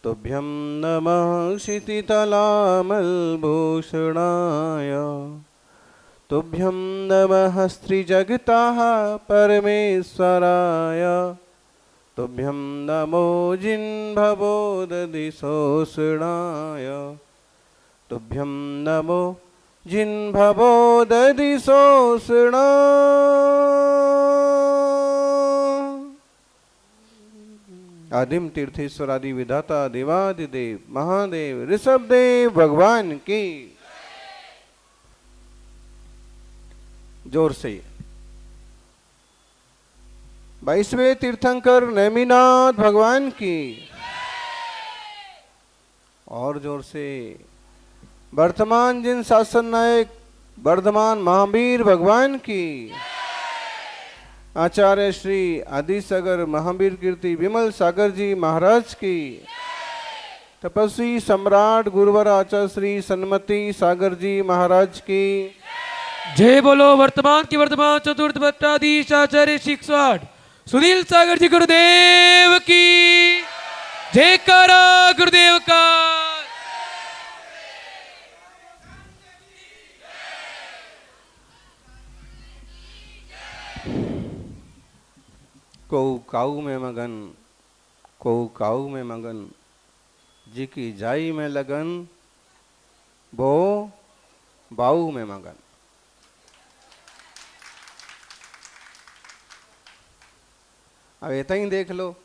तुभ्यं नमः क्षितितलामलभूषणाय तुभ्यं नमः स्त्रीजगतः परमेश्वराय तुभ्यं नमो जिह्वबोधदिशोषणाय तुभ्यं नमो जिह्वबोधदिशोषणा। आदिम तीर्थेश्वर आदि विधाता देवादिदेव महादेव ऋषभदेव भगवान की जोर से। 22वें तीर्थंकर नेमिनाथ भगवान की और जोर से। वर्तमान जिन शासन नायक वर्धमान महावीर भगवान की। आचार्य श्री आदि सागर महावीर कीर्ति विमल सागर जी महाराज की। तपस्वी सम्राट गुरुवर आचार्य श्री सन्मति सागर जी महाराज की जय बोलो। वर्तमान की वर्तमान चतुर्थ भट्टाधीश आचार्य शिक्षाठ सुनील सागर जी गुरुदेव की जयकारा गुरुदेव का। को काऊ में मगन को काऊ में मगन जी की जाई में लगन वो बाऊ में मगन। अब ऐसा ही देख लो।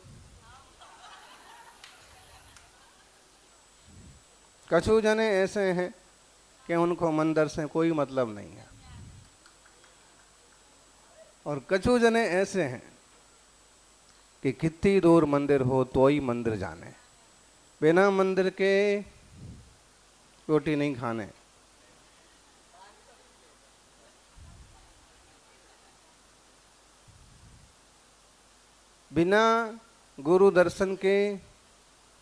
कछु जने ऐसे हैं कि उनको मंदिर से कोई मतलब नहीं है और कछु जने ऐसे हैं कि कितनी दूर मंदिर हो तो ही मंदिर जाने, बिना मंदिर के रोटी नहीं खाने। बिना गुरु दर्शन के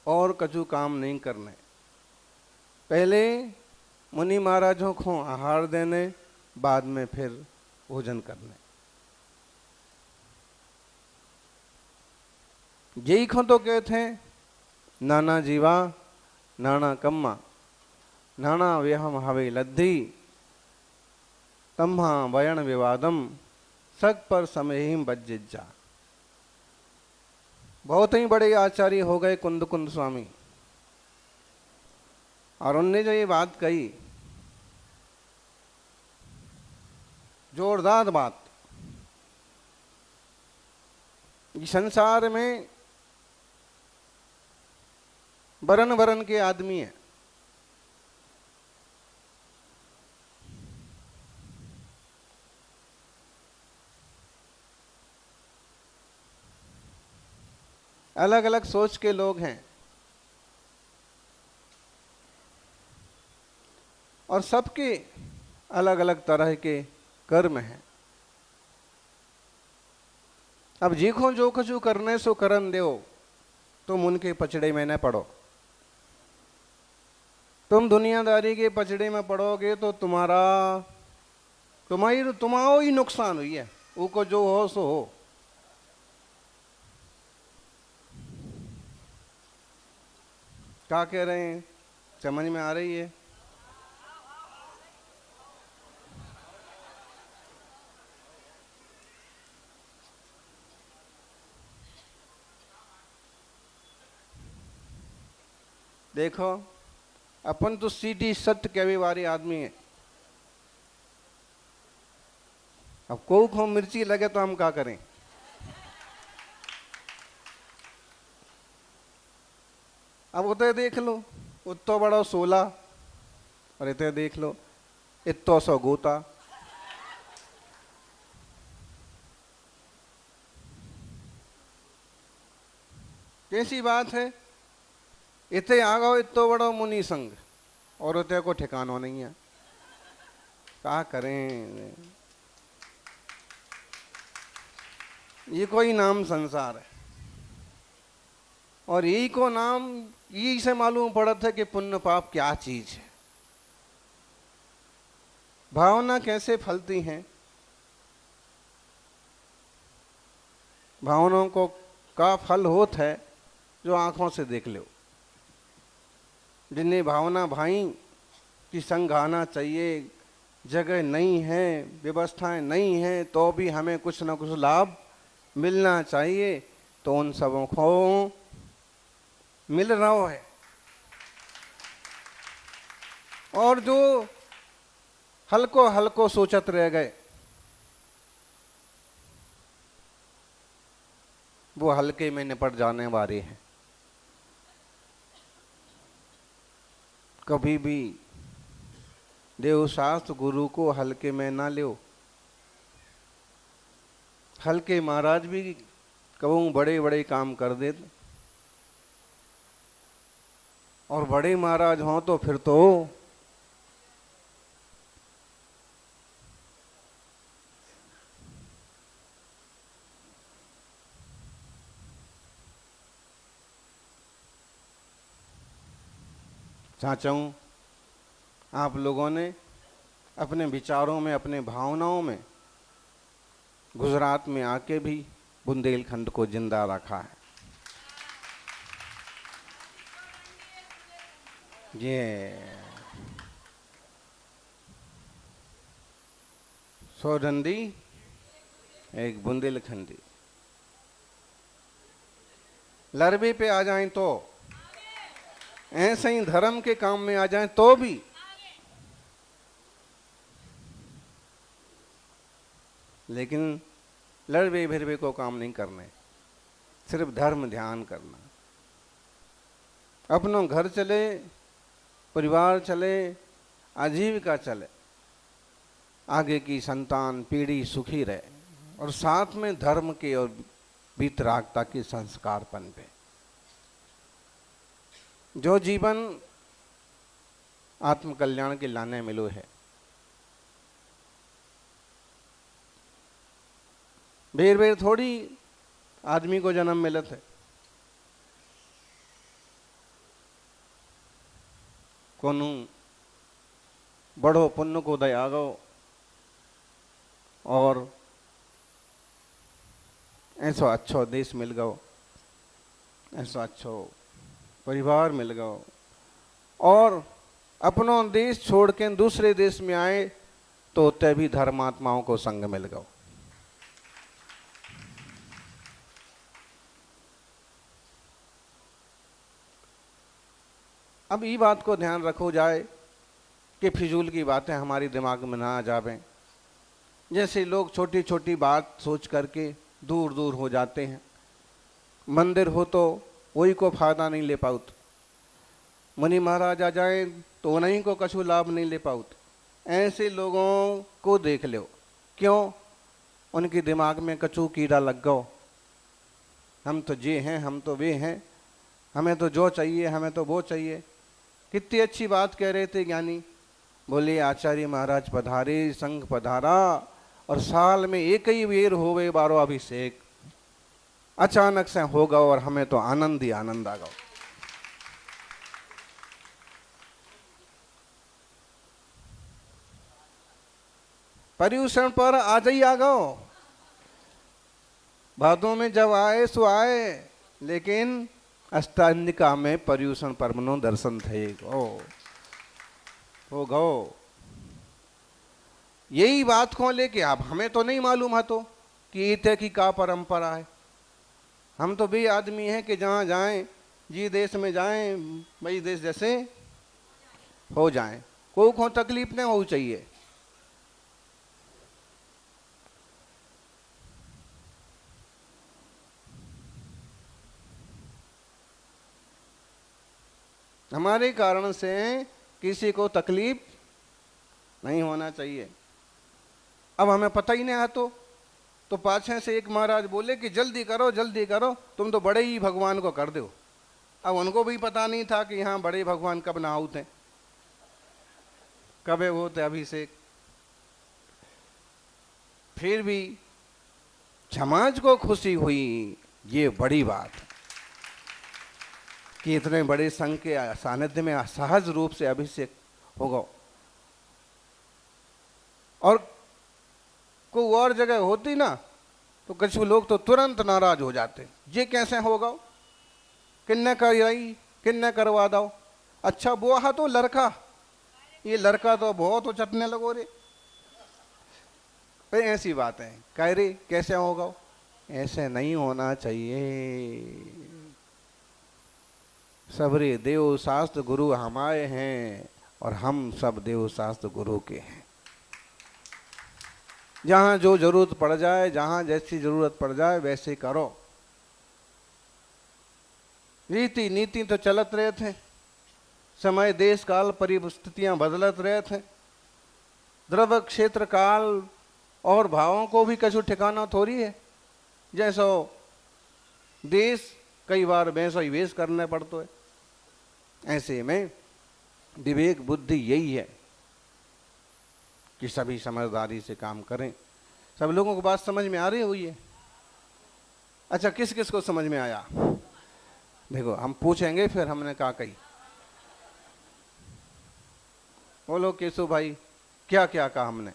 और कछु काम नहीं करने। पहले मुनि महाराजों को आहार देने, बाद में फिर भोजन करने। यही को तो कहते हैं नाना जीवा नाना कम्मा नाना व्यहम हवे लद्दी तम्हा वयण विवादम सग पर समहिम बज्जिज्जा। बहुत ही बड़े आचार्य हो गए कुंद कुंद स्वामी और उनने जो ये बात कही, जोरदार बात। इस संसार में बरन बरन के आदमी है। अलग अलग सोच के लोग हैं और सबके अलग अलग तरह के कर्म हैं। अब जीखो जो कछु करने सो करन देओ, तुम उनके पचड़े में न पड़ो। तुम दुनियादारी के पचड़े में पड़ोगे तो तुम्हारा ही नुकसान हुई है। उको जो हो सो हो। क्या कह रहे हैं, समझ में आ रही है? देखो अपन तो सीधी सत्य कहने वाले आदमी है। अब को मिर्ची लगे तो हम क्या करें? अब उतरे देख लो उतो बड़ा 16 और इतने देख लो इतो 100 गोता। कैसी बात है? इतने आ गओ इतो बड़ा मुनि संग और उतने को ठिकाना नहीं है। क्या करें? ये कोई नाम संसार है और यही को नाम यही से मालूम पड़ता है कि पुण्य पाप क्या चीज है, भावना कैसे फलती हैं, भावनाओं को का फल होता है जो आंखों से देख लो, जिन्हें भावना भाई कि संघ आना चाहिए, जगह नहीं है, व्यवस्थाएं नहीं है, तो भी हमें कुछ ना कुछ लाभ मिलना चाहिए, तो उन सबों को मिल रहा है। और जो हल्को हल्को सोचत रह गए, वो हल्के में निपट जाने वाले हैं। कभी भी देवशास्त्र गुरु को हल्के में ना लो। हल्के महाराज भी कबू बड़े बड़े काम कर देते, और बड़े महाराज हों तो फिर तो चाहता हूं आप लोगों ने अपने विचारों में, अपने भावनाओं में गुजरात में आके भी बुंदेलखंड को जिंदा रखा है। ये सौरंदी एक बुंदेलखंडी लरबे पे आ जाएं तो, ऐसे ही धर्म के काम में आ जाएं तो भी लेकिन लड़बे भिड़बे को काम नहीं करने, सिर्फ धर्म ध्यान करना। अपनों घर चले, परिवार चले, आजीविका चले, आगे की संतान पीढ़ी सुखी रहे, और साथ में धर्म के और वीतरागता के संस्कार पनपे। जो जीवन आत्मकल्याण के लाने मिलो है, बेर बेर थोड़ी आदमी को जन्म मिलत है। कोनू बड़ो पुण्य को दया गो, और ऐसा अच्छो देश मिल गयो, ऐसा अच्छो परिवार मिल गयो, और अपनो देश छोड़ के दूसरे देश में आए तो तय भी धर्मात्माओं को संग मिल गयो। अब ये बात को ध्यान रखो जाए कि फिजूल की बातें हमारी दिमाग में ना आ जावें। जैसे लोग छोटी छोटी बात सोच करके दूर दूर हो जाते हैं। मंदिर हो तो वही को फायदा नहीं ले पाउत, मुनि महाराज आ जाए तो उन्हीं को कछु लाभ नहीं ले पाउत। ऐसे लोगों को देख लो, क्यों? उनके दिमाग में कछु कीड़ा लग गो। हम तो ये हैं, हम तो वे हैं, हमें तो जो चाहिए, हमें तो वो चाहिए। कितनी अच्छी बात कह रहे थे ज्ञानी, बोले आचार्य महाराज पधारे, संघ पधारा, और साल में एक ही बेर होवे बारो अभिषेक। अचानक से होगा और हमें तो आनंद ही आनंद आ गया। पर्यूषण पर आज ही आ गओ, भादों में जब आए सो आए, लेकिन अष्टांगिका में पर्यूषण पर्वनो दर्शन थे हो गो। यही बात को लेके अब हमें तो नहीं मालूम है तो कि ईते की का परंपरा है। हम तो भी आदमी हैं कि जहाँ जाएं, जी देश में जाएं, वही देश जैसे हो जाएं, को तकलीफ नहीं हो चाहिए। हमारे कारण से किसी को तकलीफ नहीं होना चाहिए। अब हमें पता ही नहीं है तो पाछे से एक महाराज बोले कि जल्दी करो जल्दी करो, तुम तो बड़े ही भगवान को कर दो। अब उनको भी पता नहीं था कि यहाँ बड़े भगवान कब नहाउत हैं, कब होते अभिषेक। फिर भी समाज को खुशी हुई, ये बड़ी बात है कि इतने बड़े संघ के सानिध्य में सहज रूप से अभिषेक होगा। और कोई और जगह होती ना तो कुछ लोग तो तुरंत नाराज हो जाते, ये कैसे होगा। किन्ने कराई, किन्ने करवा दो। अच्छा वो हा तो लड़का, ये लड़का तो बहुत उचटने लगो रे। भाई ऐसी बात है, कह रे कैसे होगा, ऐसे नहीं होना चाहिए। सबरे देव शास्त्र गुरु हमारे हैं और हम सब देव शास्त्र गुरु के हैं। जहां जो जरूरत पड़ जाए, जहां जैसी जरूरत पड़ जाए वैसे करो। रीति नीति तो चलत रहे थे, समय देश काल परिस्थितियां बदलत रहे थे। द्रव्य क्षेत्र काल और भावों को भी कछु ठिकाना थोड़ी है। जैसो देश कई बार वैसा ही वेश करने पड़तो है। ऐसे में विवेक बुद्धि यही है कि सभी समझदारी से काम करें। सब लोगों को बात समझ में आ रही हुई है? अच्छा किस किस को समझ में आया? देखो हम पूछेंगे फिर हमने कहा कही। बोलो केशव भाई, क्या क्या कहा हमने?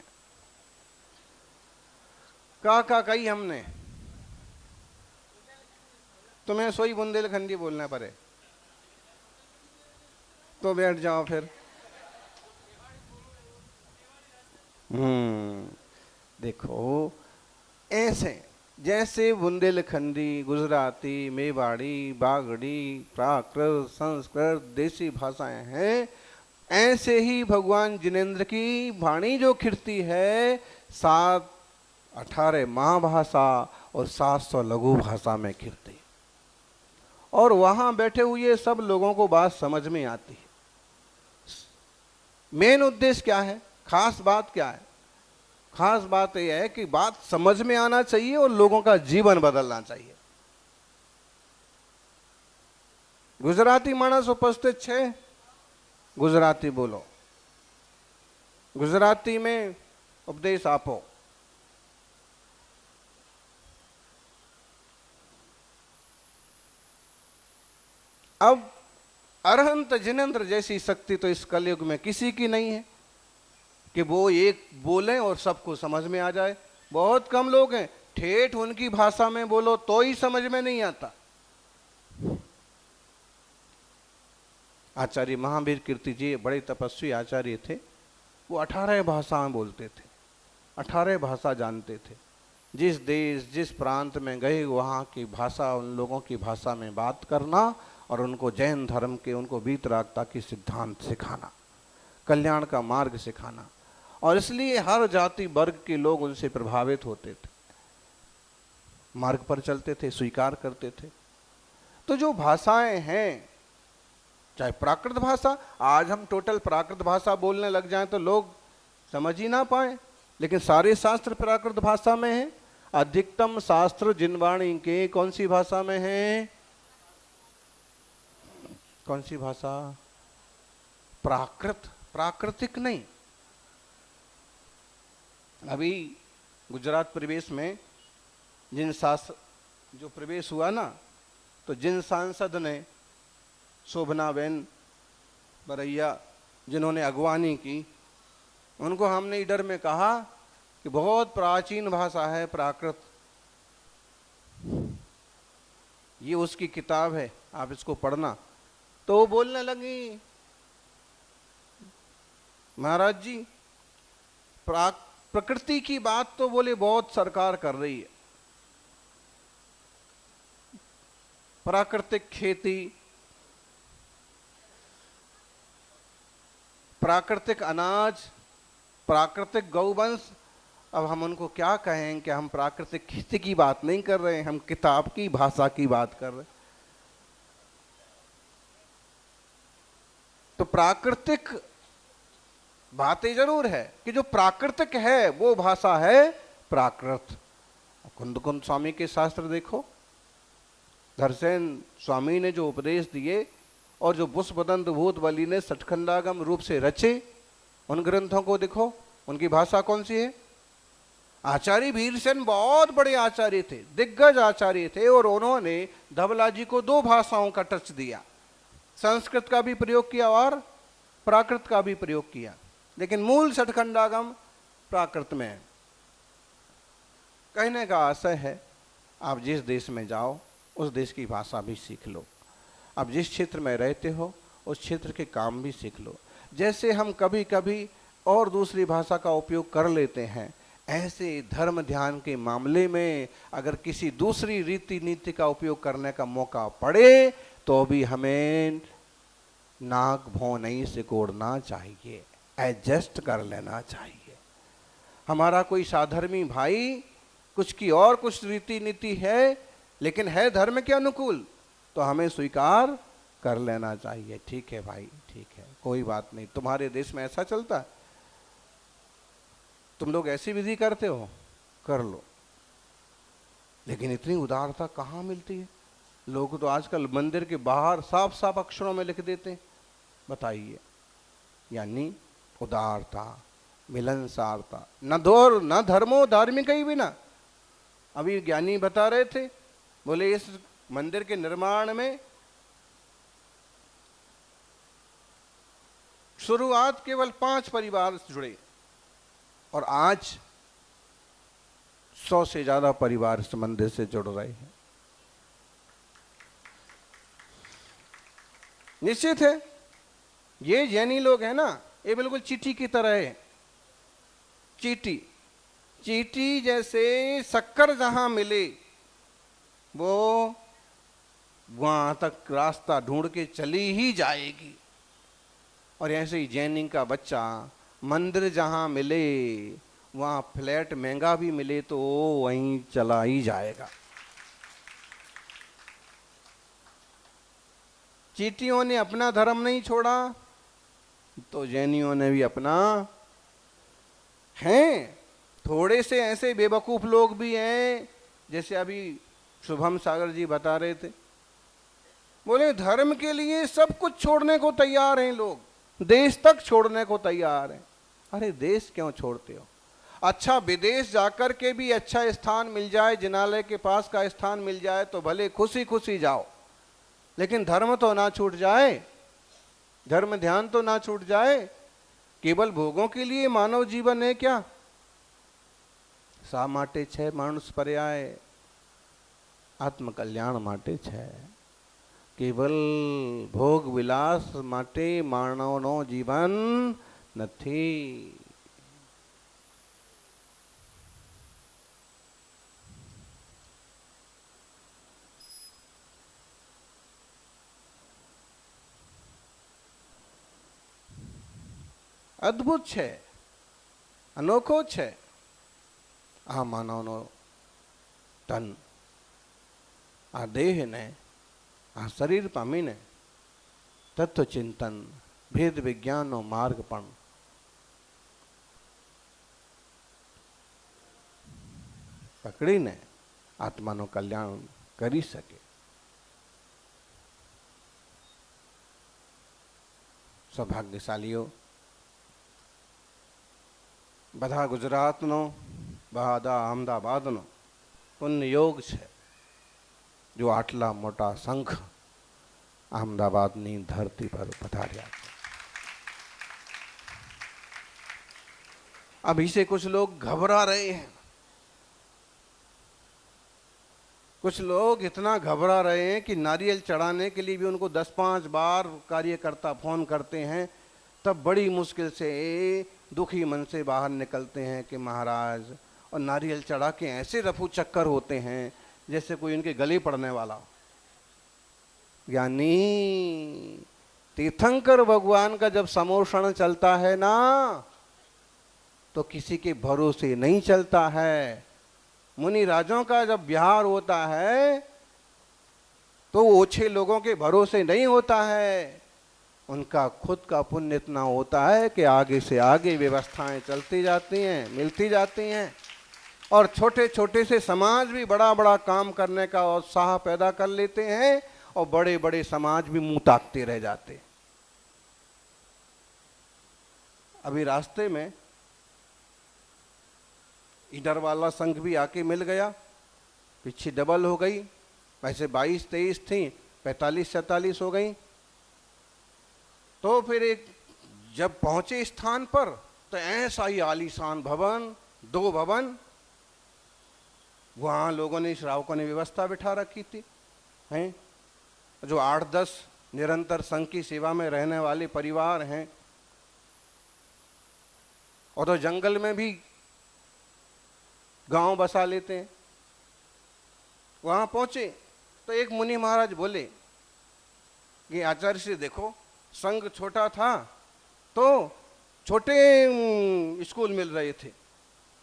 का कही हमने? तुम्हें सोई बुंदेलखंडी बोलना पड़े तो बैठ जाओ फिर। देखो ऐसे जैसे बुंदेलखंडी, गुजराती, मेवाड़ी, बागड़ी, प्राकृत, संस्कृत, देसी भाषाएं हैं, ऐसे ही भगवान जिनेंद्र की वाणी जो खिड़ती है 18 महाभाषा और 700 लघु भाषा में खिड़ती, और वहां बैठे हुए सब लोगों को बात समझ में आती है। मेन उद्देश्य क्या है, खास बात क्या है? खास बात यह है कि बात समझ में आना चाहिए और लोगों का जीवन बदलना चाहिए। गुजराती मानस उपस्थित छे, गुजराती बोलो, गुजराती में उपदेश आपो। अब अरहंत जिनेंद्र जैसी शक्ति तो इस कलयुग में किसी की नहीं है कि वो एक बोलें और सबको समझ में आ जाए। बहुत कम लोग हैं, ठेठ उनकी भाषा में बोलो तो ही समझ में नहीं आता। आचार्य महावीर कीर्ति जी बड़े तपस्वी आचार्य थे। वो 18 भाषाएं बोलते थे, 18 भाषा जानते थे। जिस देश जिस प्रांत में गए वहाँ की भाषा, उन लोगों की भाषा में बात करना और उनको जैन धर्म के, उनको वीतरागता की सिद्धांत सिखाना, कल्याण का मार्ग सिखाना। और इसलिए हर जाति वर्ग के लोग उनसे प्रभावित होते थे, मार्ग पर चलते थे, स्वीकार करते थे। तो जो भाषाएं हैं, चाहे प्राकृत भाषा, आज हम टोटल प्राकृत भाषा बोलने लग जाएं तो लोग समझ ही ना पाए, लेकिन सारे शास्त्र प्राकृत भाषा में हैं। अधिकतम शास्त्र जिनवाणी के कौन सी भाषा में हैं? कौन सी भाषा? प्राकृत, प्राकृतिक नहीं। अभी गुजरात प्रवेश में जिन शास्त्र जो प्रवेश हुआ ना, तो जिन सांसद ने, शोभनाबेन बरैया, जिन्होंने अगवानी की, उनको हमने इधर में कहा कि बहुत प्राचीन भाषा है प्राकृत, ये उसकी किताब है, आप इसको पढ़ना। तो वो बोलने लगी, महाराज जी प्रकृति की बात तो बोले बहुत सरकार कर रही है, प्राकृतिक खेती, प्राकृतिक अनाज, प्राकृतिक गौवंश। अब हम उनको क्या कहें कि हम प्राकृतिक खेती की बात नहीं कर रहे हैं, हम किताब की भाषा की बात कर रहे हैं। तो प्राकृतिक बातें जरूर है कि जो प्राकृतिक है वो भाषा है प्राकृत। कुंद कुंद स्वामी के शास्त्र देखो, धरसेन स्वामी ने जो उपदेश दिए और जो बुष्पदंत भूत बलि ने सठखंडागम रूप से रचे, उन ग्रंथों को देखो, उनकी भाषा कौन सी है? आचार्य वीरसेन बहुत बड़े आचार्य थे, दिग्गज आचार्य थे, और उन्होंने धवला जी को 2 भाषाओं का टच दिया, संस्कृत का भी प्रयोग किया और प्राकृत का भी प्रयोग किया, लेकिन मूल सठखंडागम प्राकृत में है। कहने का आशय है, आप जिस देश में जाओ उस देश की भाषा भी सीख लो। अब जिस क्षेत्र में रहते हो उस क्षेत्र के काम भी सीख लो। जैसे हम कभी कभी और दूसरी भाषा का उपयोग कर लेते हैं, ऐसे धर्म ध्यान के मामले में अगर किसी दूसरी रीति नीति का उपयोग करने का मौका पड़े तो भी हमें नाक भौं नहीं सिकोड़ना चाहिए, एडजस्ट कर लेना चाहिए। हमारा कोई साधर्मी भाई कुछ की और कुछ रीति नीति है लेकिन है धर्म के अनुकूल, तो हमें स्वीकार कर लेना चाहिए। ठीक है भाई, ठीक है, कोई बात नहीं, तुम्हारे देश में ऐसा चलता है, तुम लोग ऐसी विधि करते हो, कर लो। लेकिन इतनी उदारता कहाँ मिलती है? लोग तो आजकल मंदिर के बाहर साफ साफ अक्षरों में लिख देते हैं। बताइए, यानी उदारता, मिलनसारता, न धर्मो धार्मिक ही भी ना। अभी ज्ञानी बता रहे थे, बोले इस मंदिर के निर्माण में शुरुआत केवल 5 परिवार जुड़े और आज 100 से ज्यादा परिवार इस मंदिर से जुड़ रहे हैं। निश्चित है ये जैनी लोग हैं ना, ये बिल्कुल चींटी की तरह है। चींटी जैसे शक्कर जहां मिले वो वहां तक रास्ता ढूंढ के चली ही जाएगी। और ऐसे ही जैनी का बच्चा मंदिर जहां मिले वहां फ्लैट महंगा भी मिले तो वहीं चला ही जाएगा। चींटियों ने अपना धर्म नहीं छोड़ा तो जैनियों ने भी अपना। हैं थोड़े से ऐसे बेवकूफ लोग भी हैं, जैसे अभी शुभम सागर जी बता रहे थे, बोले धर्म के लिए सब कुछ छोड़ने को तैयार हैं लोग, देश तक छोड़ने को तैयार हैं। अरे देश क्यों छोड़ते हो? अच्छा विदेश जाकर के भी अच्छा स्थान मिल जाए, जिनालय के पास का स्थान मिल जाए तो भले खुशी खुशी जाओ, लेकिन धर्म तो ना छूट जाए, धर्म ध्यान तो ना छूट जाए। केवल भोगों के लिए मानव जीवन है क्या? શા માટે છે માણસ પર્યાય? આત્મકલ્યાણ માટે છે। કેવલ ભોગ વિલાસ માટે માનવનો જીવન નથી। અદ્ભુત છે, અનોખો છે આ માનવનો તન, આ દેહને, આ શરીર પામીને તત્વચિંતન, ભેદ વિજ્ઞાનનો માર્ગ પણ પકડીને આત્માનું કલ્યાણ કરી શકે। સૌભાગ્યશાલીઓ બધા ગુજરાતનો, બધા અમદાવાદનો પુણ્ય યોગ છે જો આટલા મોટા સંઘ અમદાવાદની ધરતી પર પધાર્યા છે। अभी से कुछ लोग घबरा रहे हैं, कुछ लोग इतना घबरा रहे हैं कि नारियल चढ़ाने के लिए भी उनको 10-5 बार कार्यकर्ता फोन करते हैं, तब बड़ी मुश्किल से दुखी मन से बाहर निकलते हैं कि महाराज, और नारियल चढ़ा के ऐसे रफू चक्कर होते हैं जैसे कोई उनके गले पड़ने वाला। यानी तीर्थंकर भगवान का जब समोषण चलता है ना तो किसी के भरोसे नहीं चलता है। मुनि राजों का जब विहार होता है तो ओछे लोगों के भरोसे नहीं होता है, उनका खुद का पुण्य इतना होता है कि आगे से आगे व्यवस्थाएं चलती जाती हैं, मिलती जाती हैं, और छोटे छोटे से समाज भी बड़ा बड़ा काम करने का उत्साह पैदा कर लेते हैं और बड़े बड़े समाज भी मुंह ताकते रह जाते। अभी रास्ते में इधर वाला संघ भी आके मिल गया, पीछे डबल हो गई, वैसे 22-23 थी, 45-47 हो गई। तो फिर एक जब पहुंचे स्थान पर तो ऐसा ही आलीशान भवन, 2 भवन, वहां लोगों ने, श्रावकों ने व्यवस्था बिठा रखी थी हैं। जो 8-10 निरंतर संघ की सेवा में रहने वाले परिवार हैं, और तो जंगल में भी गांव बसा लेते हैं। वहां पहुंचे तो एक मुनि महाराज बोले कि आचार्य से देखो, संघ छोटा था तो छोटे स्कूल मिल रहे थे,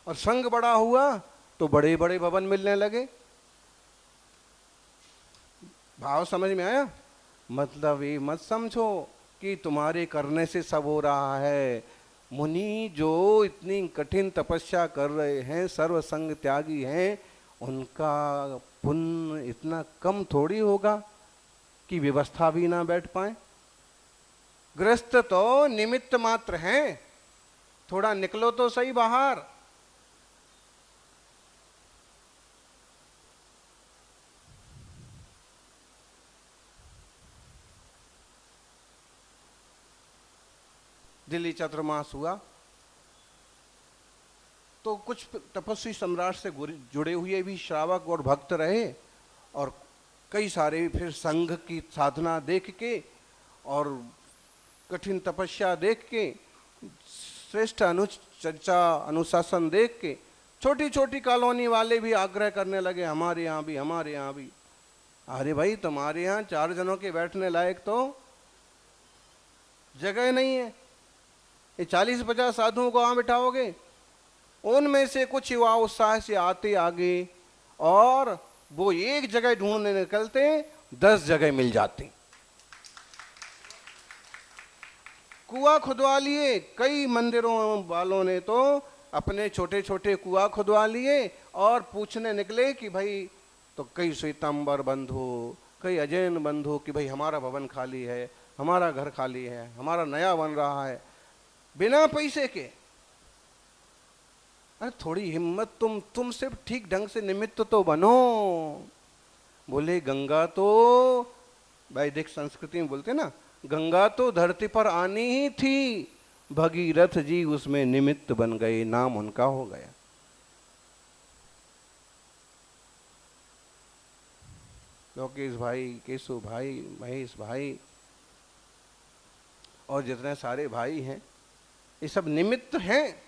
और संघ बड़ा हुआ तो बड़े बड़े भवन मिलने लगे। भाव समझ में आया? मतलब ये मत समझो कि तुम्हारे करने से सब हो रहा है। मुनि जो इतनी कठिन तपस्या कर रहे हैं, सर्व संग त्यागी हैं, उनका पुण्य इतना कम थोड़ी होगा कि व्यवस्था भी ना बैठ पाए। गृहस्थ तो निमित्त मात्र हैं, थोड़ा निकलो तो सही बाहर। दिल्ली चतुर्मास हुआ तो कुछ तपस्वी सम्राट से जुड़े हुए भी श्रावक और भक्त रहे, और कई सारे फिर संघ की साधना देख के और कठिन तपस्या देख के, श्रेष्ठ अनुचर्चा अनुशासन देख के छोटी छोटी कॉलोनी वाले भी आग्रह करने लगे, हमारे यहाँ भी, हमारे यहाँ भी। अरे भाई, तुम्हारे यहाँ 4 जनों के बैठने लायक तो जगह नहीं है, ये 40-50 साधुओं को वहां बिठाओगे? उनमें से कुछ युवा उत्साह से आते आगे, और वो एक जगह ढूंढने निकलते 10 जगह मिल जाती। कुआं खुदवा लिए, कई मंदिरों वालों ने तो अपने छोटे छोटे कुआं खुदवा लिए और पूछने निकले कि भाई, तो कई श्वेतांबर बंधु, कई अजैन बंधु कि भाई हमारा भवन खाली है, हमारा घर खाली है, हमारा नया बन रहा है, बिना पैसे के। अरे थोड़ी हिम्मत, तुम सिर्फ ठीक ढंग से निमित्त तो बनो। बोले गंगा तो वैदिक संस्कृति में बोलते ना, गंगा तो धरती पर आनी ही थी, भगीरथ जी उसमें निमित्त बन गए, नाम उनका हो गया। लोकेश भाई, केशव भाई, महेश भाई और जितने सारे भाई हैं, ये सब निमित्त हैं।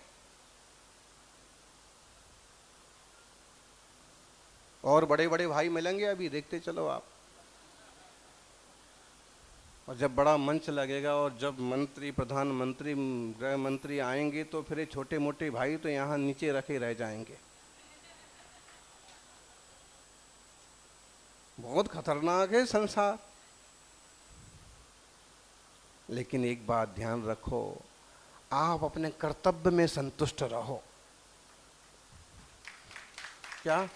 और बड़े बड़े भाई मिलेंगे, अभी देखते चलो आप। और जब बड़ा मंच लगेगा और जब मंत्री, प्रधानमंत्री, गृह मंत्री आएंगे तो फिर ये छोटे मोटे भाई तो यहाँ नीचे रखे रह जाएंगे। बहुत खतरनाक है संसार। लेकिन एक बात ध्यान रखो, आप अपने कर्तव्य में संतुष्ट रहो। क्या?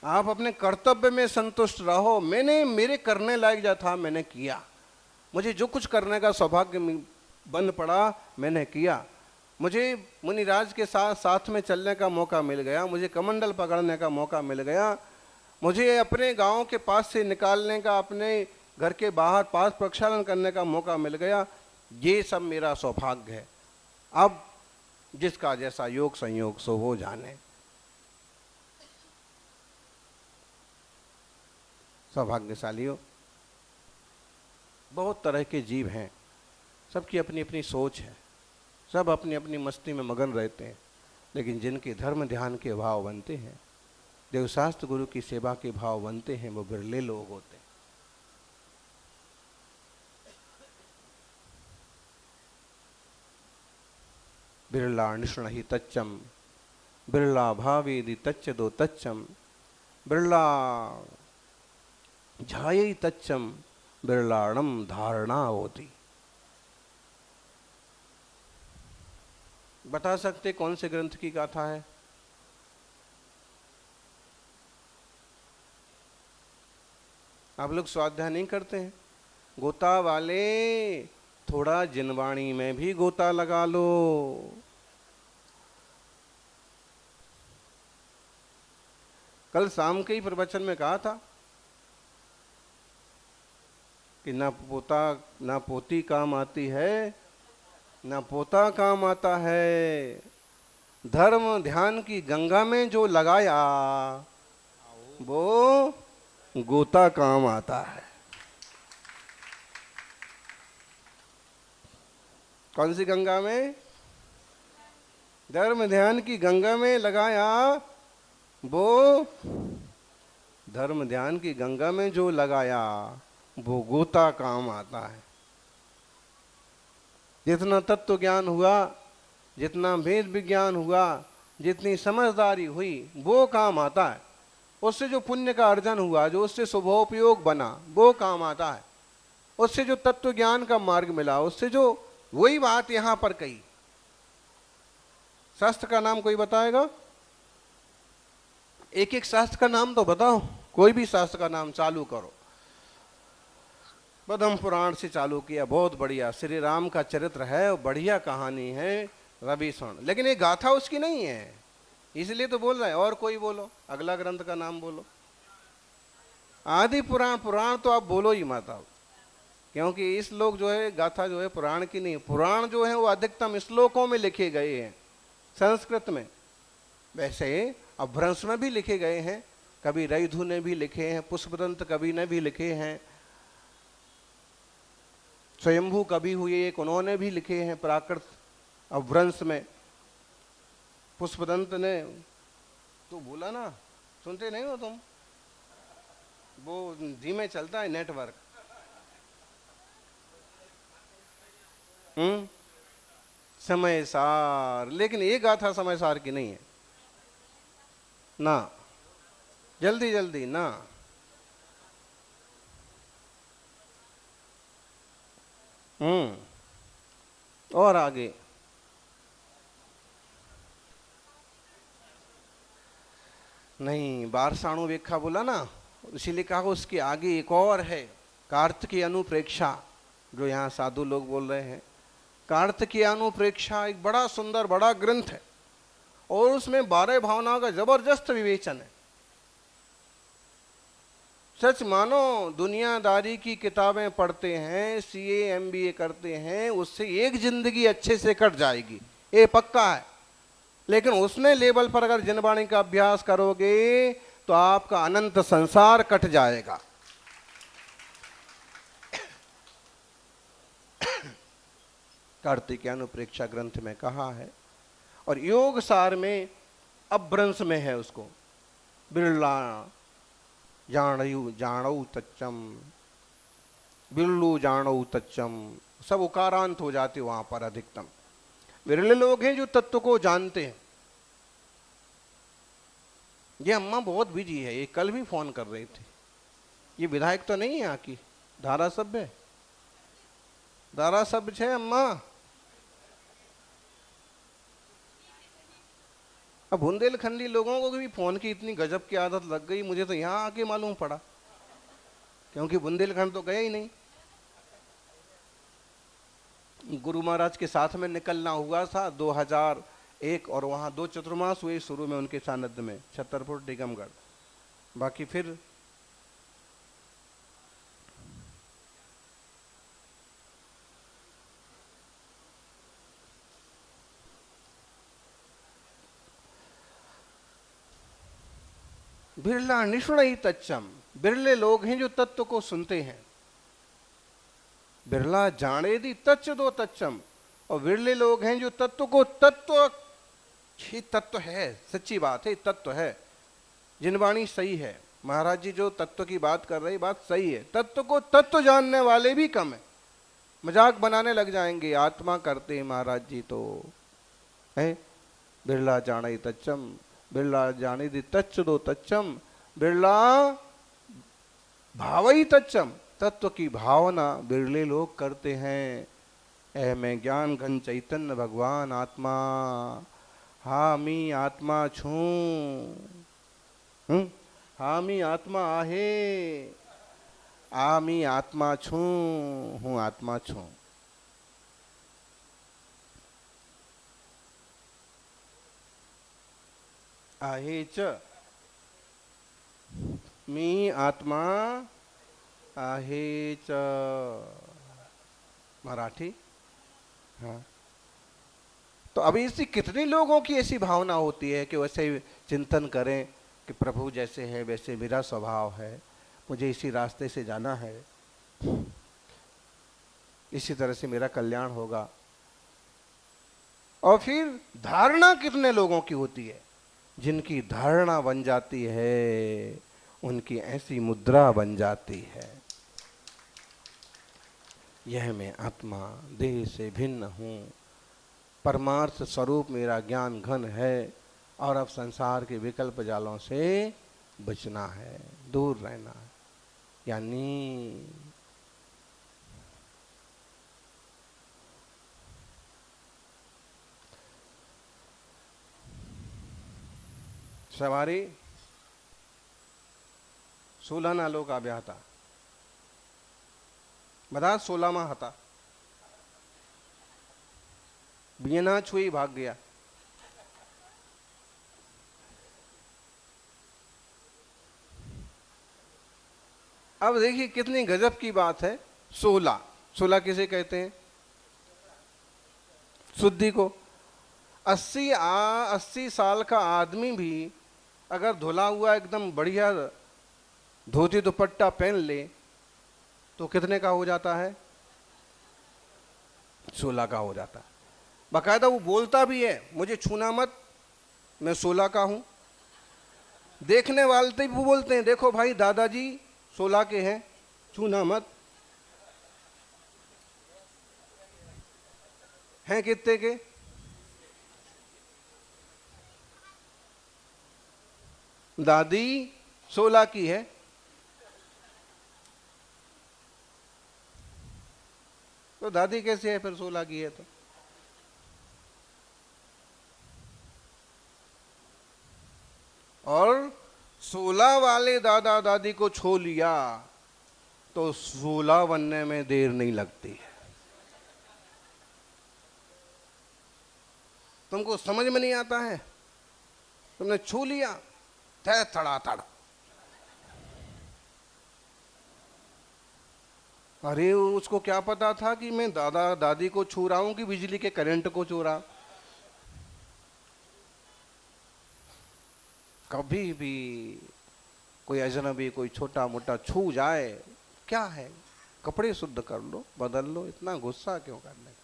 आप अपने कर्तव्य में संतुष्ट रहो। मैंने मेरे करने लायक जो था मैंने किया, मुझे जो कुछ करने का सौभाग्य बन पड़ा मैंने किया। मुझे मुनिराज के साथ में चलने का मौका मिल गया, मुझे कमंडल पकड़ने का मौका मिल गया, मुझे अपने गांव के पास से निकालने का, अपने घर के बाहर पास प्रक्षालन करने का मौका मिल गया। ये सब मेरा सौभाग्य है। अब जिसका जैसा योग संयोग सो हो जाने। सौभाग्यशालियों, बहुत तरह के जीव हैं, सबकी अपनी अपनी सोच है, सब अपनी अपनी मस्ती में मगन रहते हैं, लेकिन जिनके धर्म ध्यान के भाव बनते हैं, देवशास्त्र गुरु की सेवा के भाव बनते हैं, वो बिरले लोग होते हैं। बिरला निष्णहि तच्चम, बिरला भावेदि तच्च दो तच्चम, बिरला झायई तच्चम, बिरलाणम धारणा होती। बता सकते कौन से ग्रंथ की गाथा है? आप लोग स्वाध्याय नहीं करते हैं? गोता वाले थोड़ा जिनवाणी में भी गोता लगा लो। कल शाम के ही प्रवचन में कहा था कि ना पोता ना पोती काम आती है, ना पोता काम आता है। धर्म ध्यान की गंगा में जो लगाया वो गोता काम आता है। कौन सी गंगा में? धर्म ध्यान की गंगा में लगाया, वो धर्म ध्यान की गंगा में जो लगाया वो गोता काम आता है। जितना तत्व ज्ञान हुआ, जितना वेद विज्ञान हुआ, जितनी समझदारी हुई, वो काम आता है। उससे जो पुण्य का अर्जन हुआ, जो उससे शुभोपयोग बना, वो काम आता है। उससे जो तत्व ज्ञान का मार्ग मिला, उससे जो, वही बात यहां पर कही। शास्त्र का नाम कोई बताएगा? एक एक शास्त्र का नाम तो बताओ, कोई भी शास्त्र का नाम चालू करो। पद्म पुराण से चालू किया, बहुत बढ़िया। श्री राम का चरित्र है, बढ़िया कहानी है, रवि स्वर्ण। लेकिन ये गाथा उसकी नहीं है, इसलिए तो बोल रहे हैं। और कोई बोलो, अगला ग्रंथ का नाम बोलो। आदि पुराण, पुराण तो आप बोलो ही मत आओ, क्योंकि इस श्लोक जो है, गाथा जो है पुराण की नहीं। पुराण जो है वो अधिकतम श्लोकों में लिखे गए हैं संस्कृत में। वैसे अपभ्रंश में भी लिखे गए हैं, कवि रैधु ने भी लिखे हैं, पुष्पदंत कवि ने भी लिखे हैं, स्वयंभू कवि हुए एक, उन्होंने भी लिखे हैं प्राकृत अपभ्रंश में। पुष्पदंत ने तो बोला ना, सुनते नहीं हो तुम? वो धीमे चलता है नेटवर्क। समय सार, लेकिन ये गाथा समय सार की नहीं है ना। जल्दी जल्दी ना। और आगे नहीं, बारसाणु वेखा बोला ना, इसीलिए कहा उसके आगे एक और है, कार्तिकीय अनुप्रेक्षा, जो यहाँ साधु लोग बोल रहे हैं। कार्तिकीय अनुप्रेक्षा एक बड़ा सुंदर बड़ा ग्रंथ है, और उसमें 12 भावनाओं का जबरदस्त विवेचन है। सच मानो, दुनियादारी की किताबें पढ़ते हैं, सीए एमबीए करते हैं, उससे एक जिंदगी अच्छे से कट जाएगी, ये पक्का है। लेकिन उसने लेवल पर अगर जिनवाणी का अभ्यास करोगे तो आपका अनंत संसार कट जाएगा। कार्तिकीय अनुप्रेक्षा ग्रंथ में कहा है, और योग सार में अपभ्रंश में है उसको। बिरला जाणऊ तच्चम, बिरलू जाणऊ तच्चम, सब उकारांत हो जाते वहां पर अधिकतम। विरले लोग हैं जो तत्व को जानते हैं। ये अम्मा बहुत बिजी है, ये कल भी फोन कर रही थी। ये विधायक तो नहीं है यहाँ की, धारा सभ्य, धारा सभ्य है अम्मा। अब बुंदेलखंडी लोगों को भी फोन की इतनी गजब की आदत लग गई, मुझे तो यहाँ आके मालूम पड़ा, क्योंकि बुंदेलखंड तो गया ही नहीं। गुरु महाराज के साथ में निकलना हुआ था 2001, और वहाँ 2 चतुर्मास हुए शुरू में उनके सानिध्य में, छतरपुर टीकमगढ़। बाकी फिर बिरला निष्णई तच्चम, बिरले लोग हैं जो तत्व को सुनते हैं। बिरला जाने दी तच्च दो तच्चम, और बिरले लोग हैं जो तत्व को, तत्व ही तत्व है, सच्ची बात है, तत्व है। जिनवाणी सही है, महाराज जी जो तत्व की बात कर रहे, बात सही है। तत्व को तत्व जानने वाले भी कम है, मजाक बनाने लग जाएंगे, आत्मा करते हैं महाराज जी तो है। बिरला जाने तच्चम, बिरला जाने दी तच्च दो तच्चम, बिरला भावई तच्चम, तत्व की भावना बिरले लोग करते हैं। ऐ मैं ज्ञान घन चैतन्य भगवान आत्मा, हा मी आत्मा छूं, हा मी आत्मा आहे, आ मी आत्मा छूं, हूं आत्मा छूं। आहे च, मी आत्मा आहे च, मराठी। हाँ, तो अभी इसी कितने लोगों की ऐसी भावना होती है कि वैसे चिंतन करें कि प्रभु जैसे है वैसे मेरा स्वभाव है। मुझे इसी रास्ते से जाना है, इसी तरह से मेरा कल्याण होगा। और फिर धारणा कितने लोगों की होती है? जिनकी धारणा बन जाती है उनकी ऐसी मुद्रा बन जाती है, यह मैं आत्मा देह से भिन्न हूँ, परमार्थ स्वरूप मेरा ज्ञान घन है, और अब संसार के विकल्प जालों से बचना है, दूर रहना है। यानी सवारी 16 नालों का ब्याह था, બધા 16માં હતા, बिना छुई भाग गया। अब देखिए कितनी गजब की बात है। 16 किसे कहते हैं? शुद्धि को। 80 साल का आदमी भी अगर धुला हुआ एकदम बढ़िया धोती दुपट्टा पहन ले तो कितने का हो जाता है? 16 का हो जाता है। बाकायदा वो बोलता भी है, मुझे छूना मत, मैं 16 का हूं। देखने वाले भी बोलते हैं, देखो भाई दादाजी 16 के हैं, छूना मत। हैं कितने के? दादी 16 की है। तो दादी कैसे है फिर 16 की है? तो और 16 वाले दादा दादी को छो लिया तो 16 बनने में देर नहीं लगती है। तुमको समझ में नहीं आता है? तुमने छू लिया, थड़ाथड़। अरे उसको क्या पता था कि मैं दादा दादी को छू रहा हूं कि बिजली के करंट को छू रहा। कभी भी कोई अजनबी कोई छोटा मोटा छू जाए, क्या है, कपड़े शुद्ध कर लो, बदल लो, इतना गुस्सा क्यों करने का?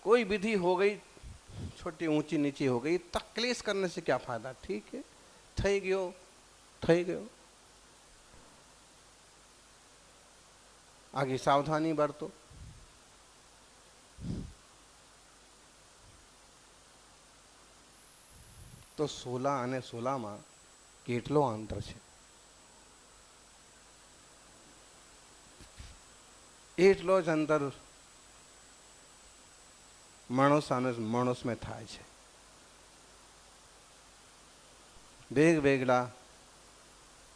कोई विधि हो गई छोटी ऊंची नीची हो गई, तकलीफ करने से क्या फायदा? ठीक है, થઈ गयो। आगे सावधानी बरतो। तो 16 અને 16 માં કેટલો અંતર છે? એટલો જ અંતર માણસ અને માણસમાં થાય છે। વેગવેગળા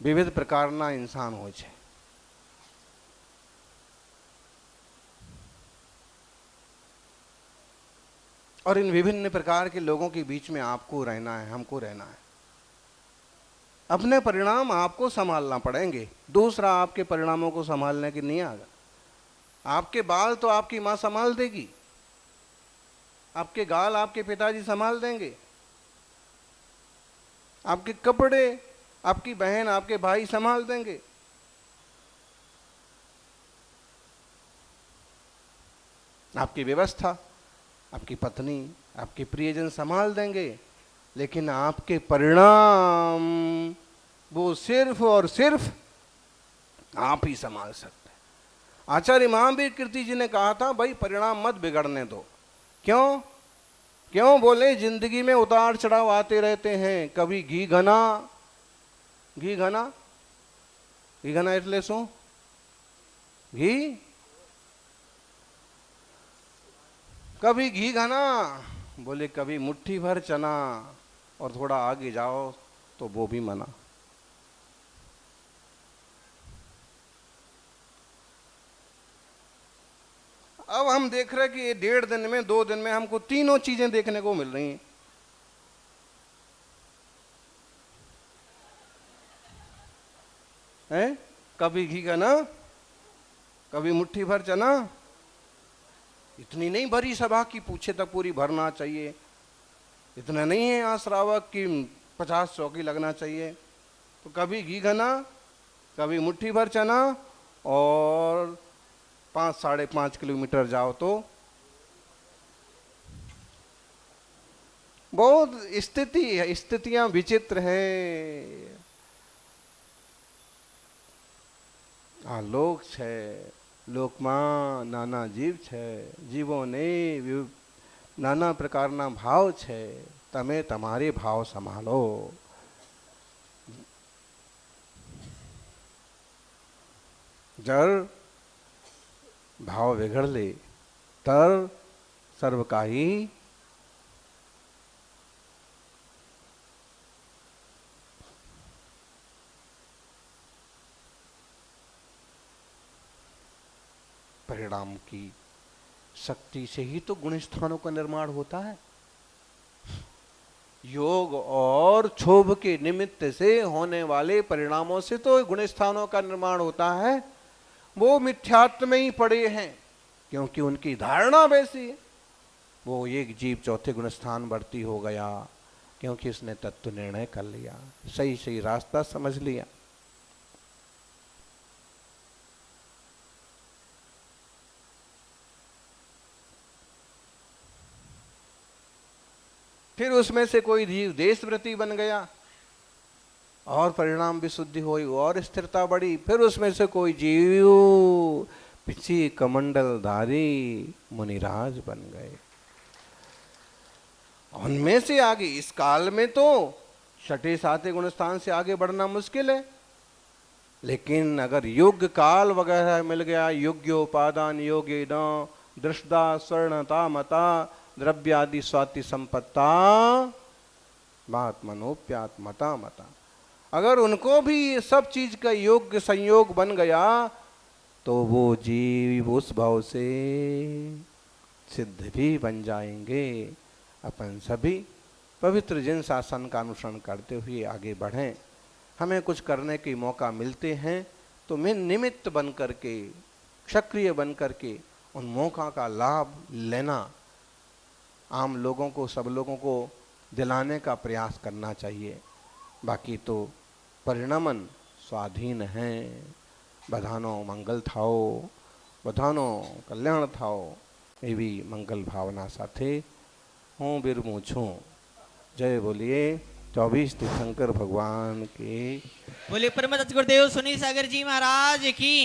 વિવિધ પ્રકારના ઇન્સાન હોય છે। और इन विभिन्न प्रकार के लोगों के बीच में आपको रहना है, हमको रहना है। अपने परिणाम आपको संभालना पड़ेंगे, दूसरा आपके परिणामों को संभालने की नहीं आएगा। आपके बाल तो आपकी माँ संभाल देगी, आपके गाल आपके पिताजी संभाल देंगे, आपके कपड़े आपकी बहन आपके भाई संभाल देंगे, आपकी व्यवस्था आपकी पत्नी आपके प्रियजन संभाल देंगे, लेकिन आपके परिणाम वो सिर्फ और सिर्फ आप ही संभाल सकते हैं। आचार्य महावीर कीर्ति जी ने कहा था, भाई परिणाम मत बिगड़ने दो। क्यों बोले? जिंदगी में उतार चढ़ाव आते रहते हैं। कभी घी घना એટલે શું? घी, कभी घी घना, बोले कभी मुट्ठी भर चना, और थोड़ा आगे जाओ तो वो भी मना। अब हम देख रहे कि 1.5 दिन में 2 दिन में हमको तीनों चीजें देखने को मिल रही हैं। कभी घी घना, कभी मुट्ठी भर चना। इतनी नहीं भरी सभा की पूछे तक पूरी भरना चाहिए, इतना नहीं है यहाँ श्रावक की 50 चौकी लगना चाहिए। तो कभी घी घना, कभी मुट्ठी भर चना, और 5-5.5 किलोमीटर जाओ तो बहुत स्थितियां विचित्र हैं। आ लोक छे, લોકમાં નાના જીવ છે, જીવોને નાના પ્રકારના ભાવ છે, તમે તમારે ભાવ સંભાળો. जर भाव बिगड़ ले तर सर्व का ही परिणाम की शक्ति से ही तो गुण स्थानों का निर्माण होता है. योग और क्षोभ के निमित्त से होने वाले परिणामों से तो गुण स्थानों का निर्माण होता है. वो मिथ्यात्व में ही पड़े हैं क्योंकि उनकी धारणा वैसी है. वो एक जीव चौथे गुण स्थान वर्ती हो गया क्योंकि उसने तत्व निर्णय कर लिया, सही सही रास्ता समझ लिया. फिर उसमें से कोई जीव देशव्रती बन गया और परिणाम विशुद्धि हुई और स्थिरता बढ़ी. फिर उसमें से कोई जीव पिछी कमंडलधारी मुनिराज बन गए. उनमें से आगे इस काल में तो 6-7 गुण स्थान से आगे बढ़ना मुश्किल है, लेकिन अगर युग काल वगैरह मिल गया, योग्योपादान योगे न दृष्टा स्वर्णता मता द्रव्यादि स्वाति संपत्ता महात्मनोप्यात्मता मता, अगर उनको भी सब चीज का योग्य संयोग बन गया तो वो जीव उस भाव से सिद्ध भी बन जाएंगे. अपन सभी पवित्र जिन शासन का अनुसरण करते हुए आगे बढ़ें. हमें कुछ करने के मौका मिलते हैं तो मैं निमित्त बन करके, सक्रिय बन करके उन मौका का लाभ लेना आम लोगों को, सब लोगों को दिलाने का प्रयास करना चाहिए. बाकी तो परिणमन स्वाधीन है. बधानो मंगल थाओ, बधानो कल्याण थाओ एवी मंगल भावना साथे हूँ बिरमू छूँ. जय बोलिए 24 तीर्थंकर भगवान के. बोले परम गुरुदेव सुनील सागर जी महाराज की.